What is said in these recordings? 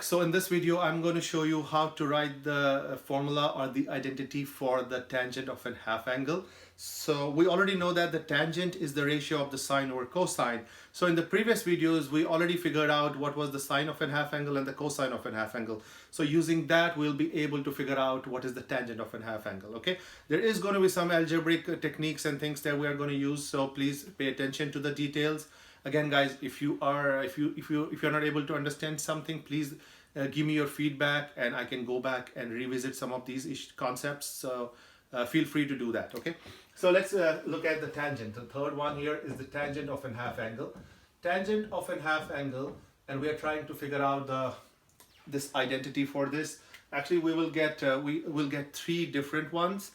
So in this video, I'm going to show you how to write the formula or the identity for the tangent of a half angle. So we already know that the tangent is the ratio of the sine over cosine. So in the previous videos, we already figured out what was the sine of a half angle and the cosine of a half angle. So using that, we'll be able to figure out what is the tangent of a half angle. Okay, there is going to be some algebraic techniques and things that we are going to use. So please pay attention to the details. Again, guys, if you're not able to understand something, please give me your feedback, and I can go back and revisit some of these concepts. So feel free to do that. Okay. So let's look at the tangent. The third one here is the tangent of a half angle. Tangent of a half angle, and we are trying to figure out this identity for this. Actually, we will get three different ones,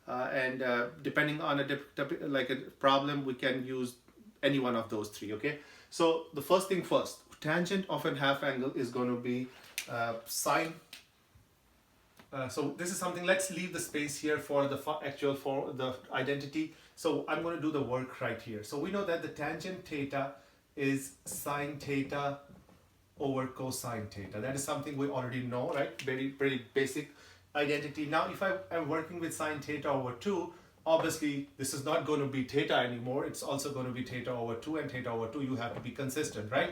and depending on a problem, we can use any one of those three. Okay, so the first thing first, tangent of a half angle is going to be sine. So this is something, let's leave the space here for the identity. So I'm going to do the work right here. So we know that the tangent theta is sine theta over cosine theta. That is something we already know, right? Very basic identity. Now if I am working with sine theta over 2, obviously this is not going to be theta anymore. It's also going to be theta over 2, and theta over 2, you have to be consistent, right?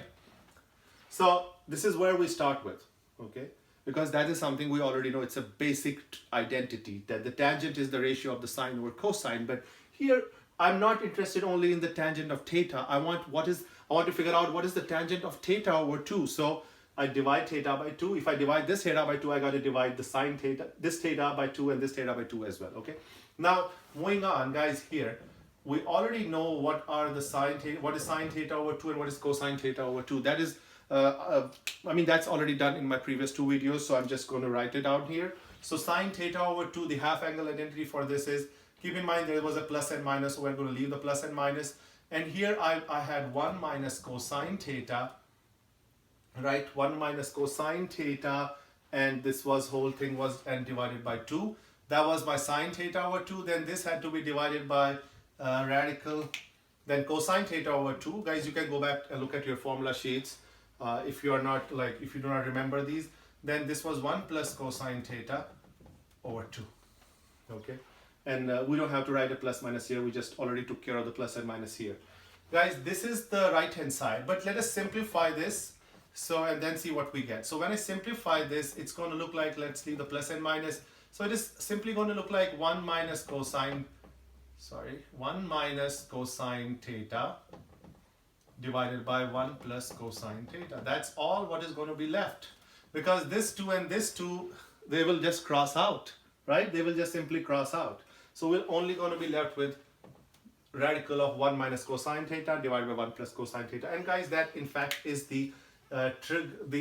So this is where we start with, okay? Because that is something we already know. It's a basic identity that the tangent is the ratio of the sine over cosine. But here I'm not interested only in the tangent of theta. I want to figure out what is the tangent of theta over 2. So I divide theta by 2. If I divide this theta by 2, I got to divide the sine theta, this theta by 2, and this theta by 2 as well. Okay. Now moving on, guys. Here we already know what is sine theta over 2 and what is cosine theta over 2. That is that's already done in my previous two videos, so I'm just going to write it out here. So sine theta over 2, the half angle identity for this is, keep in mind there was a plus and minus, so we're going to leave the plus and minus. And here I had 1 minus cosine theta, right? 1 minus cosine theta, and this whole thing was n divided by 2. That was my sine theta over 2. Then this had to be divided by radical, then cosine theta over 2. Guys, you can go back and look at your formula sheets. If you do not remember these, then this was 1 plus cosine theta over 2. Okay, and we don't have to write a plus minus here. We just already took care of the plus and minus here. Guys, this is the right hand side, but let us simplify this. So and then see what we get. So when I simplify this, it's going to look like, let's leave the plus and minus. So it is simply going to look like 1 minus cosine theta divided by 1 plus cosine theta. That's all what is going to be left, because this 2 and this 2, they will just cross out, right? They will just simply cross out. So we're only going to be left with radical of 1 minus cosine theta divided by 1 plus cosine theta. And guys, that in fact is the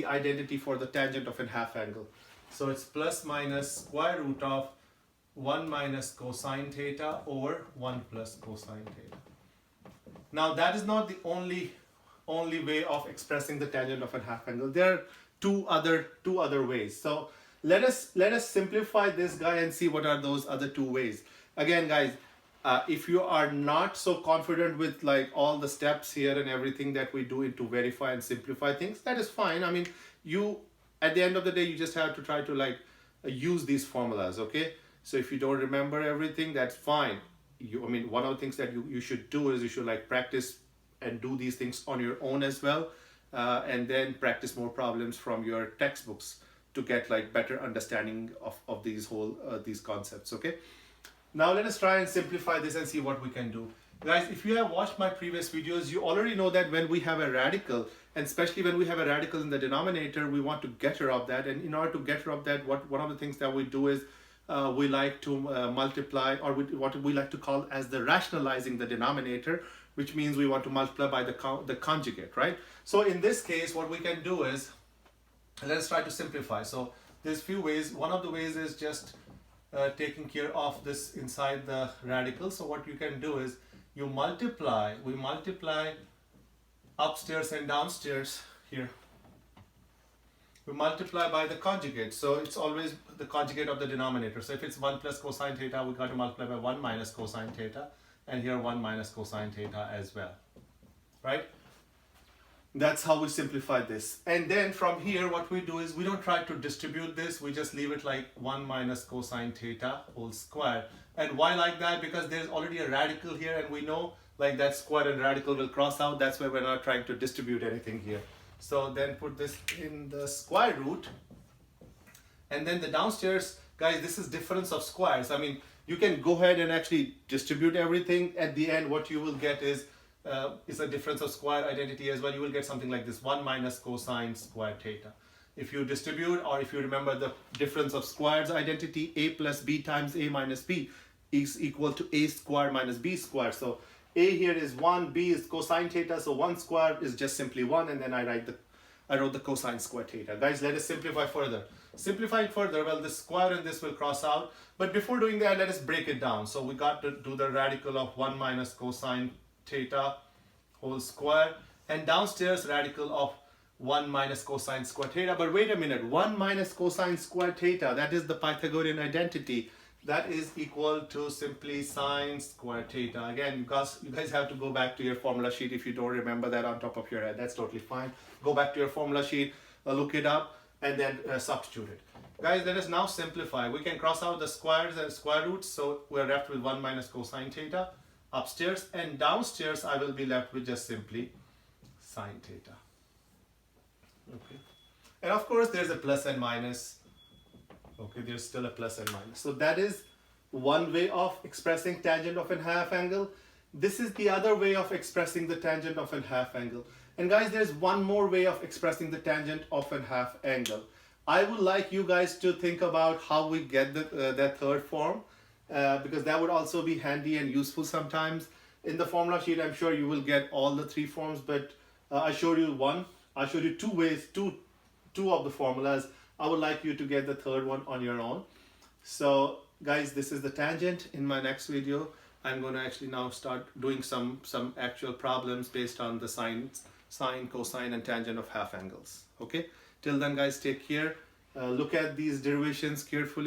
identity for the tangent of a half angle. So it's plus minus square root of 1 minus cosine theta over 1 plus cosine theta. Now that is not the only way of expressing the tangent of a half angle. There are two other ways. So let us simplify this guy and see what are those other two ways. Again, guys, if you are not so confident with like all the steps here and everything that we do to verify and simplify things, that is fine. I mean, you at the end of the day, you just have to try to use these formulas. Okay. So if you don't remember everything, that's fine. One of the things that you should do is you should practice and do these things on your own as well, and then practice more problems from your textbooks to get better understanding of these concepts. Okay. Now let us try and simplify this and see what we can do. Guys, if you have watched my previous videos, you already know that when we have a radical, and especially when we have a radical in the denominator, we want to get rid of that. And in order to get rid of that, one of the things that we do is we like to multiply, or what we like to call as the rationalizing the denominator, which means we want to multiply by the conjugate, right? So in this case, what we can do is, let's try to simplify. So there's few ways. One of the ways is just taking care of this inside the radical. So what you can do is we multiply upstairs and downstairs here. We multiply by the conjugate. So it's always the conjugate of the denominator. So if it's 1 plus cosine theta, we got to multiply by 1 minus cosine theta, and here 1 minus cosine theta as well, right? That's how we simplify this. And then from here, what we do is we don't try to distribute this. We just leave it like 1 minus cosine theta whole square. And why like that? Because there's already a radical here, and we know like that square and radical will cross out. That's why we're not trying to distribute anything here. So then put this in the square root. And then the downstairs, guys, this is difference of squares. I mean, you can go ahead and actually distribute everything. At the end, what you will get is a difference of square identity as well. You will get something like this, 1 minus cosine square theta. If you distribute, or if you remember the difference of squares identity, a plus b times a minus b is equal to a square minus b square. So a here is 1, b is cosine theta, so 1 square is just simply 1, and then I wrote the cosine square theta. Guys, let us simplify further. Simplifying further, well, this square and this will cross out. But before doing that, let us break it down. So we got to do the radical of 1 minus cosine theta whole square, and downstairs radical of 1 minus cosine square theta. But wait a minute, 1 minus cosine square theta, that is the Pythagorean identity. That is equal to simply sine square theta. Again, because you guys have to go back to your formula sheet if you don't remember that on top of your head. That's totally fine. Go back to your formula sheet, look it up, and then substitute it. Guys, let us now simplify. We can cross out the squares and square roots, so we're left with 1 minus cosine theta upstairs, and downstairs I will be left with just simply sine theta. Okay. And of course there's a plus and minus. Okay, there's still a plus and minus. So that is one way of expressing tangent of a half angle. This is the other way of expressing the tangent of a half angle. And guys, there's one more way of expressing the tangent of a half angle. I would like you guys to think about how we get that third form, because that would also be handy and useful sometimes. In the formula sheet, I'm sure you will get all the three forms, but I showed you one. I showed you two ways, two of the formulas. I would like you to get the third one on your own. So guys, this is the tangent. In my next video, I'm going to actually now start doing some actual problems based on the sine, cosine, and tangent of half angles. Okay, till then guys, take care. Look at these derivations carefully.